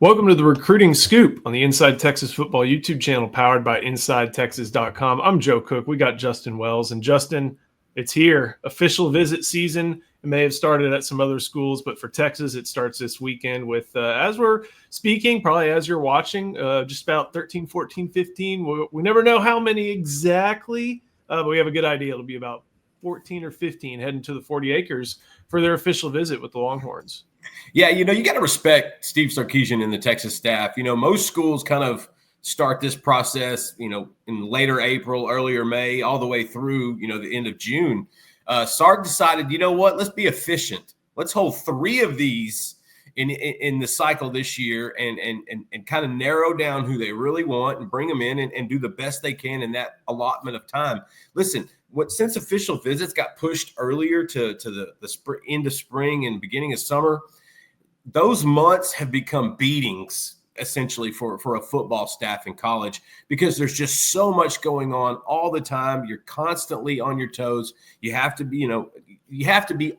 Welcome to the Recruiting Scoop on the Inside Texas Football YouTube channel powered by InsideTexas.com. I'm Joe Cook. We got Justin Wells. And Justin, it's here. Official visit season. It may have started at some other schools, but for Texas, it starts this weekend with, as we're speaking, probably as you're watching, just about 13, 14, 15. We never know how many exactly, but we have a good idea. It'll be about 14 or 15 heading to the 40 acres for their official visit with the Longhorns. Yeah, you got to respect Steve Sarkisian and the Texas staff. Most schools kind of start this process, in later April, earlier May, all the way through, the end of June. Sark decided, let's be efficient. Let's hold 3 of these in the cycle this year and kind of narrow down who they really want and bring them in and do the best they can in that allotment of time. Listen, since official visits got pushed earlier to the end of spring and beginning of summer, those months have become beatings essentially for a football staff in college because there's just so much going on all the time. You're constantly on your toes. You have to be,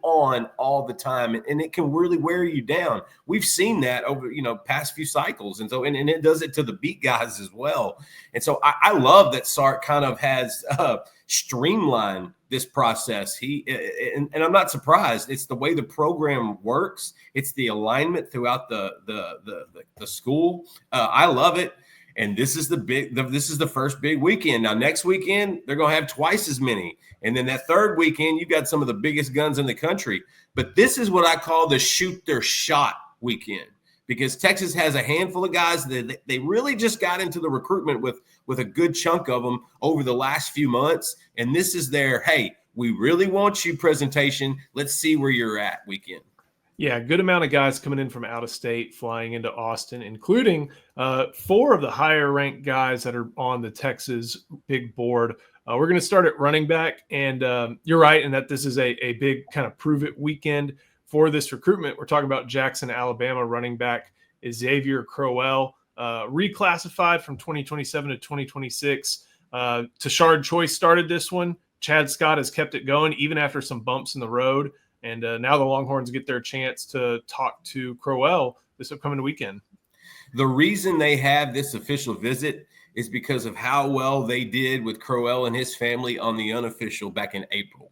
on all the time, and it can really wear you down. We've seen that over, past few cycles. And so, and it does it to the beat guys as well. And so I love that Sark kind of has streamlined this process. And I'm not surprised. It's the way the program works. It's the alignment throughout the school. I love it. And this is the first big weekend. Now, next weekend, they're going to have twice as many. And then that third weekend, you've got some of the biggest guns in the country. But this is what I call the shoot their shot weekend, because Texas has a handful of guys that they really just got into the recruitment with a good chunk of them over the last few months. And this is their, hey, we really want you presentation. Let's see where you're at weekend. Yeah, good amount of guys coming in from out of state, flying into Austin, including 4 of the higher ranked guys that are on the Texas big board. We're going to start at running back, and you're right in that this is a big kind of prove it weekend for this recruitment. We're talking about Jackson, Alabama running back Ezavier Crowell, reclassified from 2027 to 2026. Tashard Choice started this one. Chad Scott has kept it going even after some bumps in the road. And now the Longhorns get their chance to talk to Crowell this upcoming weekend. The reason they have this official visit is because of how well they did with Crowell and his family on the unofficial back in April.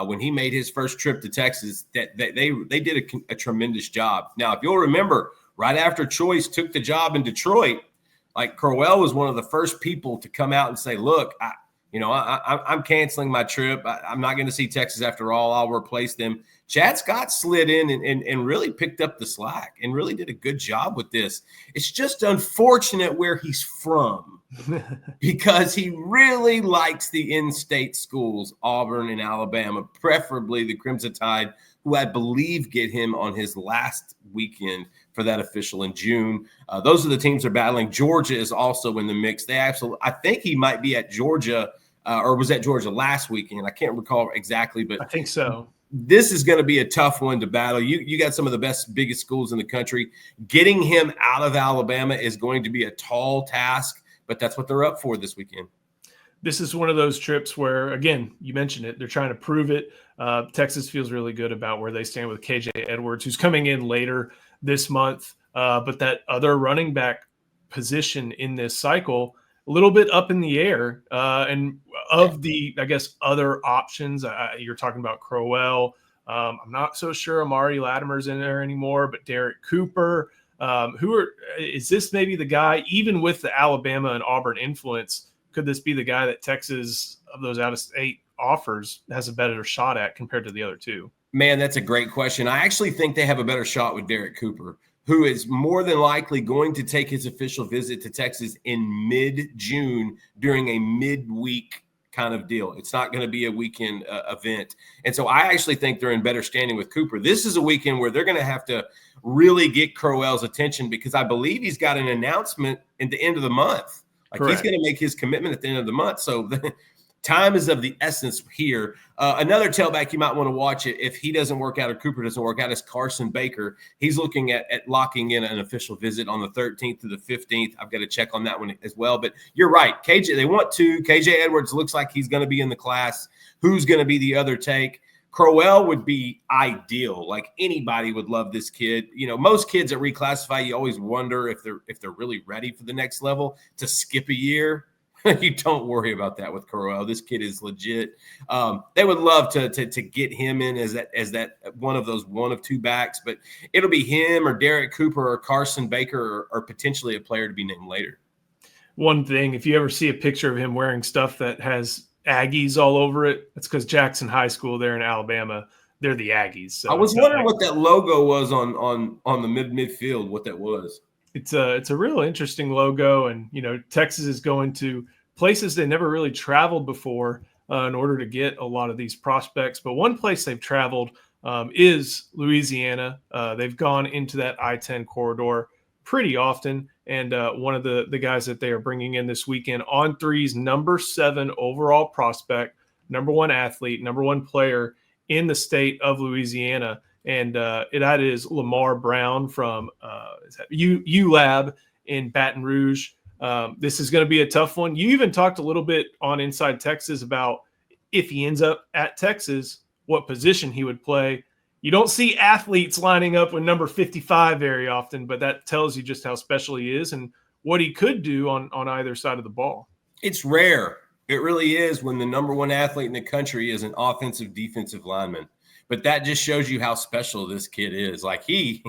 When he made his first trip to Texas, that they did a tremendous job. Now, if you'll remember, right after Choice took the job in Detroit, like Crowell was one of the first people to come out and say, look, I'm canceling my trip. I'm not going to see Texas after all. I'll replace them. Chad Scott slid in and really picked up the slack and really did a good job with this. It's just unfortunate where he's from because he really likes the in-state schools, Auburn and Alabama, preferably the Crimson Tide, who I believe get him on his last weekend for that official in June. Those are the teams they're battling. Georgia is also in the mix. I think he might be at Georgia or was at Georgia last weekend. I can't recall exactly, but I think so. This is going to be a tough one to battle. You got some of the biggest schools in the country. Getting him out of Alabama is going to be a tall task, but that's what they're up for this weekend. This is one of those trips where, again, you mentioned it, they're trying to prove it. Texas feels really good about where they stand with KJ Edwards, who's coming in later this month. But that other running back position in this cycle, a little bit up in the air. And of the, I guess, other options, you're talking about Crowell. I'm not so sure Amari Latimer's in there anymore, but Derek Cooper. Is this maybe the guy, even with the Alabama and Auburn influence, could this be the guy that Texas, of those out-of-state offers, has a better shot at compared to the other two? Man, that's a great question. I actually think they have a better shot with Derek Cooper, who is more than likely going to take his official visit to Texas in mid-June during a midweek kind of deal. It's not going to be a weekend event. And so I actually think they're in better standing with Cooper. This is a weekend where they're going to have to really get Crowell's attention because I believe he's got an announcement at the end of the month. Correct. He's going to make his commitment at the end of the month. So time is of the essence here. Another tailback you might want to watch it if he doesn't work out or Cooper doesn't work out is Carson Baker. He's looking at locking in an official visit on the 13th to the 15th. I've got to check on that one as well. But you're right. KJ Edwards looks like he's going to be in the class. Who's going to be the other take? Crowell would be ideal. Like anybody would love this kid. You know, most kids that reclassify, you always wonder if they're really ready for the next level to skip a year. You don't worry about that with Crowell. This kid is legit. They would love to get him in as that one of those one of two backs, but it'll be him or Derek Cooper or Carson Baker or potentially a player to be named later. One thing, if you ever see a picture of him wearing stuff that has Aggies all over it, it's because Jackson High School there in Alabama, they're the Aggies. So I was wondering what that logo was on the midfield, what that was. It's a real interesting logo, and you know, Texas is going to places they never really traveled before in order to get a lot of these prospects. But one place they've traveled is Louisiana. They've gone into that I-10 corridor pretty often, and one of the guys that they are bringing in this weekend on threes, number 7 overall prospect, number 1 athlete, number 1 player in the state of Louisiana. And that is Lamar Brown from ULab in Baton Rouge. This is going to be a tough one. You even talked a little bit on Inside Texas about if he ends up at Texas, what position he would play. You don't see athletes lining up with number 55 very often, but that tells you just how special he is and what he could do on either side of the ball. It's rare. It really is when the number 1 athlete in the country is an offensive defensive lineman. But that just shows you how special this kid is. Like he's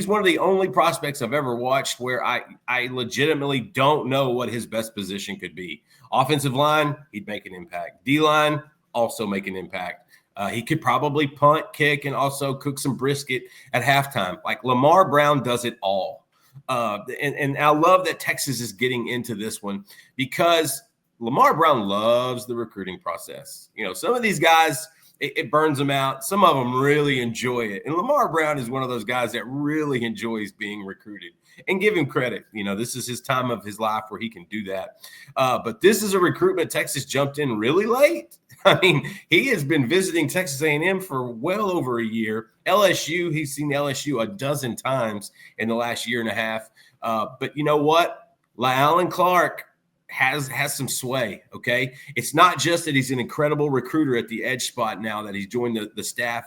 one of the only prospects I've ever watched where I legitimately don't know what his best position could be. Offensive line, he'd make an impact. D-line, also make an impact. He could probably punt, kick, and also cook some brisket at halftime. Like Lamar Brown does it all. And I love that Texas is getting into this one because Lamar Brown loves the recruiting process. You know, some of these guys – it burns them out. Some of them really enjoy it. And Lamar Brown is one of those guys that really enjoys being recruited. And give him credit. You know, this is his time of his life where he can do that. But this is a recruitment Texas jumped in really late. I mean, he has been visiting Texas A&M for well over a year. LSU, he's seen LSU a dozen times in the last year and a half. But you know what? Alan Clark has some sway, okay? It's not just that he's an incredible recruiter at the edge spot now that he's joined the staff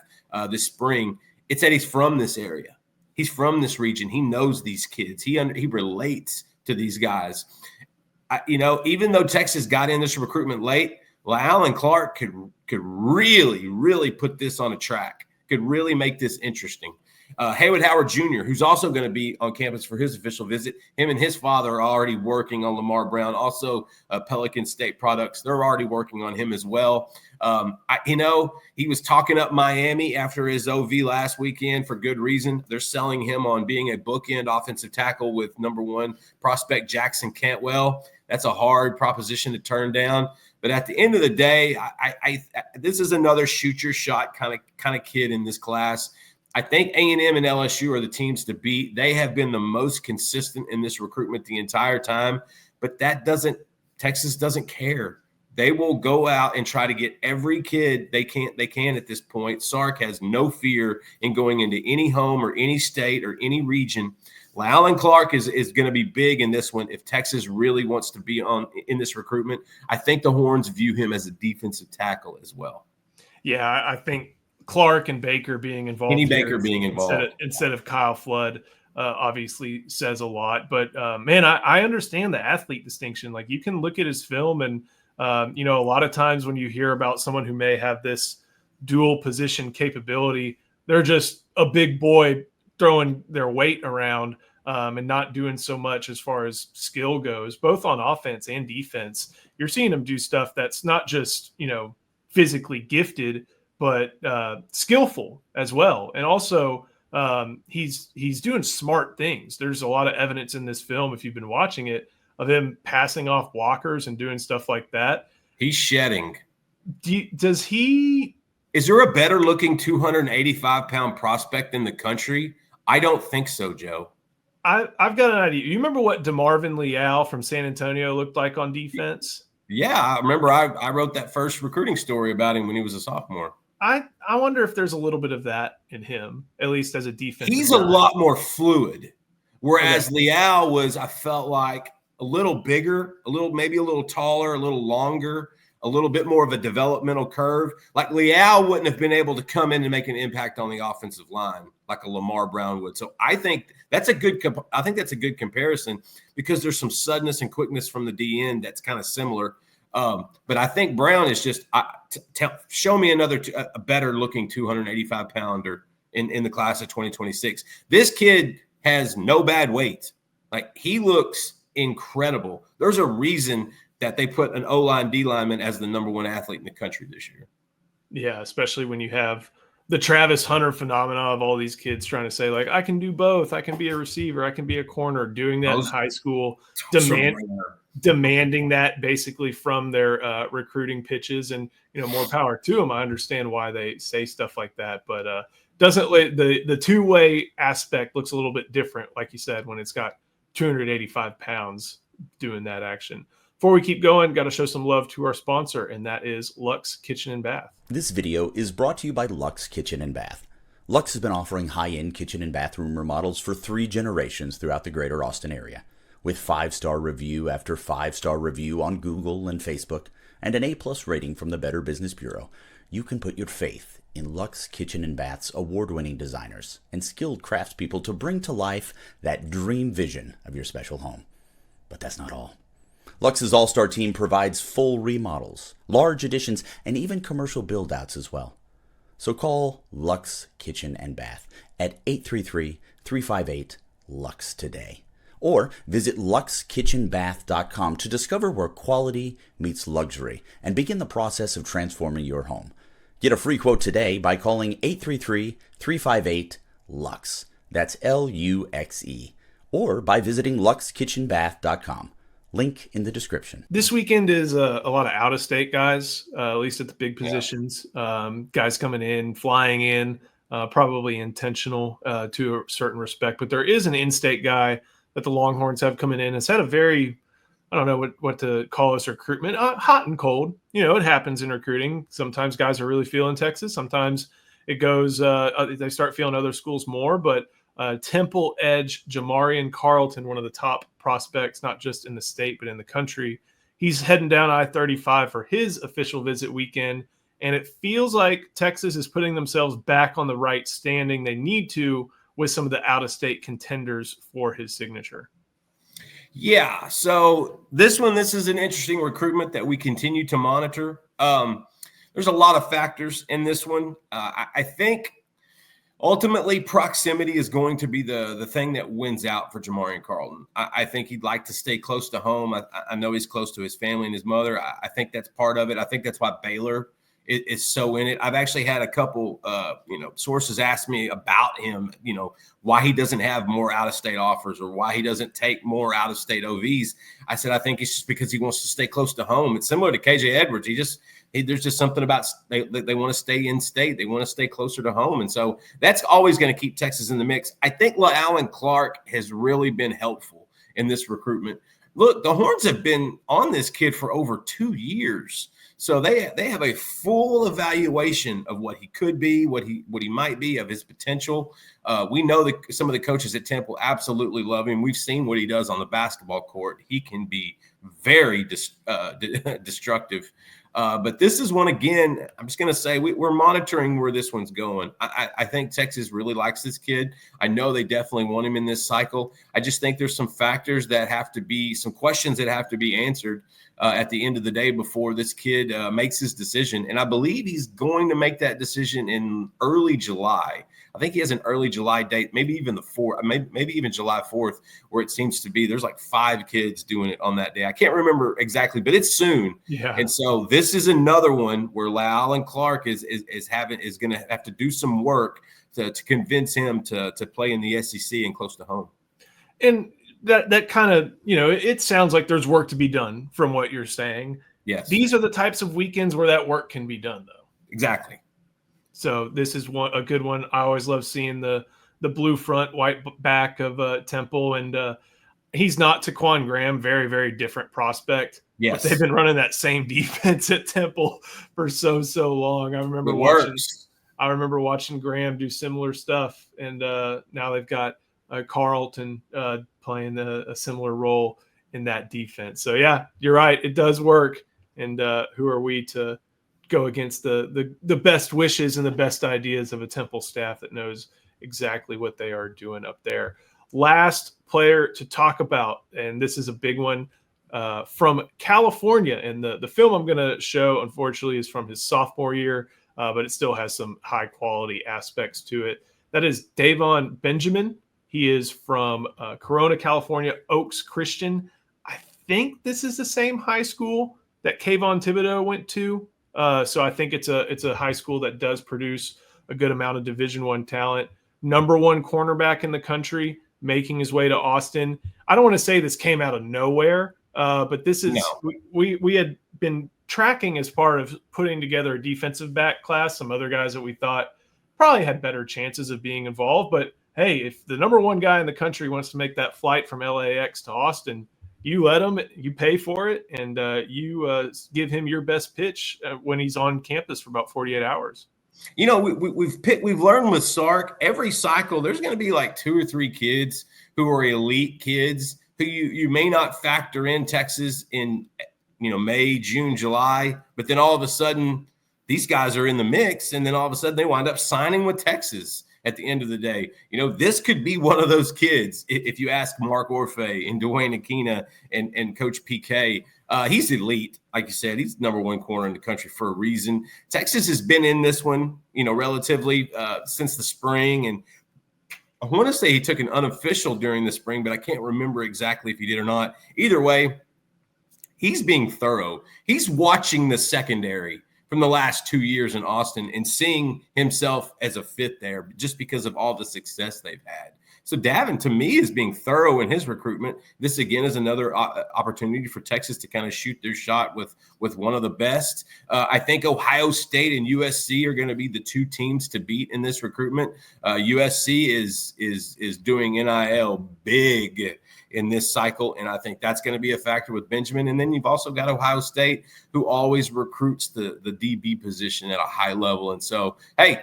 this spring. It's that he's from this area. He's from this region. He knows these kids. He relates to these guys. Even though Texas got in this recruitment late, Alan Clark could really, really put this on a track, could really make this interesting. Haywood Howard Jr., who's also going to be on campus for his official visit. Him and his father are already working on Lamar Brown, also Pelican State products. They're already working on him as well. He was talking up Miami after his OV last weekend for good reason. They're selling him on being a bookend offensive tackle with number 1 prospect Jackson Cantwell. That's a hard proposition to turn down. But at the end of the day, this is another shoot your shot kind of kid in this class. I think A&M and LSU are the teams to beat. They have been the most consistent in this recruitment the entire time, but Texas doesn't care. They will go out and try to get every kid they can at this point. Sark has no fear in going into any home or any state or any region. Alan Clark is going to be big in this one if Texas really wants to be in this recruitment. I think the Horns view him as a defensive tackle as well. Yeah, I think Clark and Baker being involved. Kenny Baker being involved instead of Kyle Flood obviously says a lot. But man, I understand the athlete distinction. Like you can look at his film, and a lot of times when you hear about someone who may have this dual position capability, they're just a big boy throwing their weight around and not doing so much as far as skill goes, both on offense and defense. You're seeing him do stuff that's not just physically gifted, but skillful as well. And also he's doing smart things. There's a lot of evidence in this film, if you've been watching it, of him passing off blockers and doing stuff like that. He's shedding. Is there a better looking 285-pound prospect in the country? I don't think so, Joe. I've got an idea. You remember what DeMarvin Leal from San Antonio looked like on defense? Yeah, I remember I wrote that first recruiting story about him when he was a sophomore. I wonder if there's a little bit of that in him, at least as a defensive He's guy. a lot more fluid, whereas Leal was, I felt like, a little bigger, maybe a little taller, a little longer. a little bit more of a developmental curve. Like Leal wouldn't have been able to come in and make an impact on the offensive line like a Lamar Brown would. So I think that's a good comparison because there's some suddenness and quickness from the DN that's kind of similar. But I think Brown is just show me a better looking 285 pounder in the class of 2026. This kid has no bad weight. Like, he looks incredible. There's a reason that they put an O-line D lineman as the number one athlete in the country this year. Yeah, especially when you have the Travis Hunter phenomena of all these kids trying to say, like, I can do both. I can be a receiver. I can be a corner, doing that in high school, demanding that basically from their recruiting pitches. And, more power to them. I understand why they say stuff like that, but the two-way aspect looks a little bit different, like you said, when it's got 285 pounds doing that action. Before we keep going, got to show some love to our sponsor, and that is Luxe Kitchen and Bath. This video is brought to you by Luxe Kitchen and Bath. Luxe has been offering high-end kitchen and bathroom remodels for 3 generations throughout the greater Austin area. With 5-star review after 5-star review on Google and Facebook, and an A+ rating from the Better Business Bureau, you can put your faith in Luxe Kitchen and Bath's award-winning designers and skilled craftspeople to bring to life that dream vision of your special home. But that's not all. Luxe's all-star team provides full remodels, large additions, and even commercial build-outs as well. So call Luxe Kitchen and Bath at 833-358-LUXE today. Or visit luxekitchenbath.com to discover where quality meets luxury and begin the process of transforming your home. Get a free quote today by calling 833-358-LUXE. That's LUXE. Or by visiting luxekitchenbath.com. Link in the description. This weekend is a lot of out-of-state guys, at least at the big positions. Guys coming in, flying in, probably intentional to a certain respect. But there is an in-state guy that the Longhorns have coming in. It's had a very, I don't know what to call this recruitment, hot and cold. It happens in recruiting. Sometimes guys are really feeling Texas. Sometimes it goes, they start feeling other schools more. But Temple edge Jamarion Carlton, one of the top prospects, not just in the state, but in the country. He's heading down I-35 for his official visit weekend. And it feels like Texas is putting themselves back on the right standing. They need to with some of the out-of-state contenders for his signature. Yeah, so this is an interesting recruitment that we continue to monitor. There's a lot of factors in this one. I think ultimately proximity is going to be the thing that wins out for Jamarion Carlton. I think he'd like to stay close to home. I know he's close to his family and his mother. I think that's part of it. I think that's why Baylor is so in it. I've actually had a couple, sources ask me about him, why he doesn't have more out-of-state offers or why he doesn't take more out-of-state OVs. I said, I think it's just because he wants to stay close to home. It's similar to KJ Edwards. There's just something about they want to stay in state. They want to stay closer to home. And so that's always going to keep Texas in the mix. I think Alan Clark has really been helpful in this recruitment. Look, the Horns have been on this kid for over 2 years. So they have a full evaluation of what he could be, what he might be, of his potential. We know that some of the coaches at Temple absolutely love him. We've seen what he does on the basketball court. He can be very destructive. But this is one, again, I'm just going to say we're monitoring where this one's going. I think Texas really likes this kid. I know they definitely want him in this cycle. I just think there's some factors that have to be, some questions that have to be answered at the end of the day before this kid makes his decision. And I believe he's going to make that decision in early July. I think he has an early July date, maybe even the 4th, maybe even July 4th, where it seems to be there's like 5 kids doing it on that day. I can't remember exactly, but it's soon. Yeah. And so this is another one where Alan Clark is going to have to do some work to convince him to play in the SEC and close to home. And that kind of, it sounds like there's work to be done from what you're saying. Yes. These are the types of weekends where that work can be done, though. Exactly. So this is a good one. I always love seeing the blue front, white back of Temple. And he's not Taquan Graham, very, very different prospect. Yes. But they've been running that same defense at Temple for so long. I remember watching Graham do similar stuff. And now they've got Carlton playing a similar role in that defense. So, yeah, you're right. It does work. And who are we to go against the best wishes and the best ideas of a Temple staff that knows exactly what they are doing up there. Last player to talk about, and this is a big one, from California. And the film I'm going to show, unfortunately, is from his sophomore year, but it still has some high quality aspects to it. That is Davon Benjamin. He is from Corona, California, Oaks Christian. I think this is the same high school that Kayvon Thibodeau went to. So I think it's a high school that does produce a good amount of Division I talent. Number one cornerback in the country, making his way to Austin. I don't want to say this came out of nowhere, but this is we had been tracking as part of putting together a defensive back class, some other guys that we thought probably had better chances of being involved. But hey, if the number one guy in the country wants to make that flight from LAX to Austin, you let him, you pay for it, and you give him your best pitch when he's on campus for about 48 hours. You know, we've learned with Sark, every cycle there's going to be like 2 or 3 kids who are elite kids who you may not factor in Texas in, May, June, July, but then all of a sudden these guys are in the mix, and then all of a sudden they wind up signing with Texas. At the end of the day, this could be one of those kids. If you ask Mark Orfe and Dwayne Aquina and Coach PK, he's elite. Like you said, he's number one corner in the country for a reason. Texas has been in this one, relatively since the spring. And I want to say he took an unofficial during the spring, but I can't remember exactly if he did or not. Either way, he's being thorough. He's watching the secondary from the last 2 years in Austin and seeing himself as a fit there just because of all the success they've had. So Davon, to me, is being thorough in his recruitment. This, again, is another opportunity for Texas to kind of shoot their shot with one of the best. I think Ohio State and USC are going to be the 2 teams to beat in this recruitment. USC is doing NIL big in this cycle, and I think that's going to be a factor with Benjamin. And then you've also got Ohio State, who always recruits the DB position at a high level. And so, hey,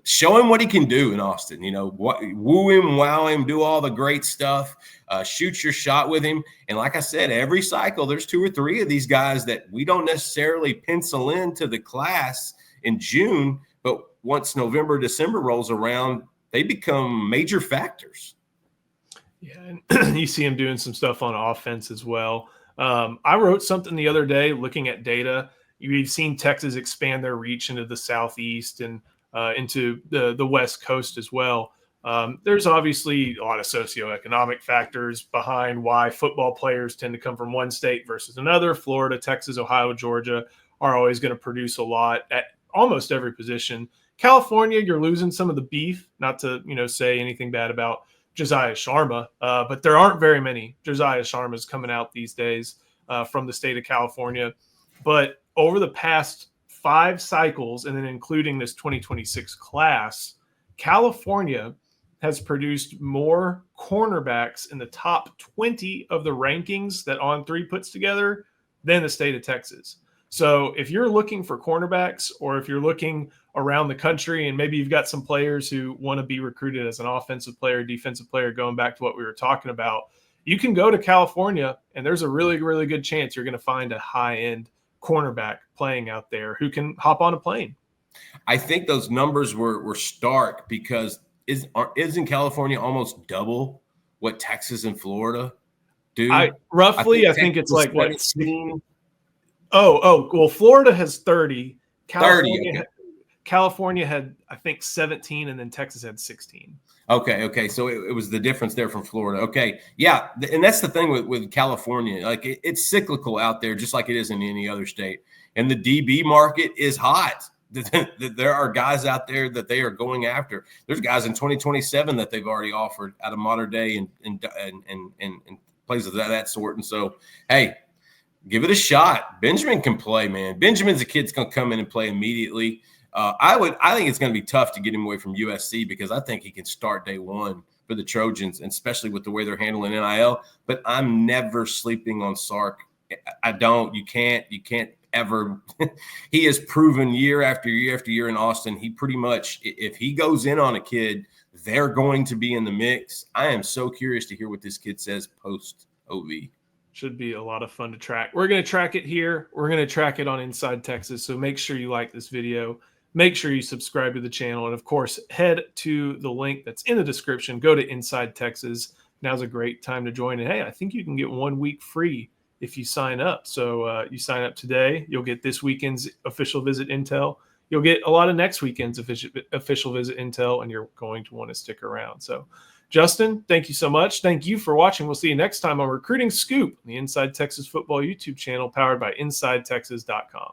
show him what he can do in Austin. Woo him, wow him, do all the great stuff, shoot your shot with him. And like I said, every cycle there's 2 or 3 of these guys that we don't necessarily pencil into the class in June, but once November, December rolls around, they become major factors. Yeah, and you see him doing some stuff on offense as well. I wrote something the other day looking at data. We've seen Texas expand their reach into the Southeast and into the West Coast as well. There's obviously a lot of socioeconomic factors behind why football players tend to come from one state versus another. Florida, Texas, Ohio, Georgia are always going to produce a lot at almost every position. California, you're losing some of the beef, not to say anything bad about Josiah Sharma, but there aren't very many Josiah Sharmas coming out these days from the state of California. But over the past 5 cycles, and then including this 2026 class, California has produced more cornerbacks in the top 20 of the rankings that On3 puts together than the state of Texas. So if you're looking for cornerbacks, or if you're looking around the country and maybe you've got some players who want to be recruited as an offensive player, defensive player, going back to what we were talking about, you can go to California and there's a really, really good chance you're going to find a high-end cornerback playing out there who can hop on a plane. I think those numbers were stark because isn't California almost double what Texas and Florida do? I think it's like 17. Well, Florida has 30. California had, I think, 17, and then Texas had 16. Okay. So it was the difference there from Florida. Okay. Yeah. And that's the thing with California. Like it's cyclical out there, just like it is in any other state. And the DB market is hot. There are guys out there that they are going after. There's guys in 2027 that they've already offered out of Modern Day and places of that sort. And so, hey, give it a shot. Benjamin can play, man. Benjamin's a kid's going to come in and play immediately. I think it's going to be tough to get him away from USC because I think he can start day one for the Trojans, and especially with the way they're handling NIL. But I'm never sleeping on Sark. I don't. You can't ever. He has proven year after year after year in Austin. He pretty much, if he goes in on a kid, they're going to be in the mix. I am so curious to hear what this kid says post OV. Should be a lot of fun to track. We're going to track it here. We're going to track it on Inside Texas. So make sure you like this video. Make sure you subscribe to the channel. And of course, head to the link that's in the description. Go to Inside Texas. Now's a great time to join. And hey, I think you can get 1 week free if you sign up. So you sign up today, you'll get this weekend's official visit intel. You'll get a lot of next weekend's official visit intel, and you're going to want to stick around. So Justin, thank you so much. Thank you for watching. We'll see you next time on Recruiting Scoop, the Inside Texas Football YouTube channel powered by InsideTexas.com.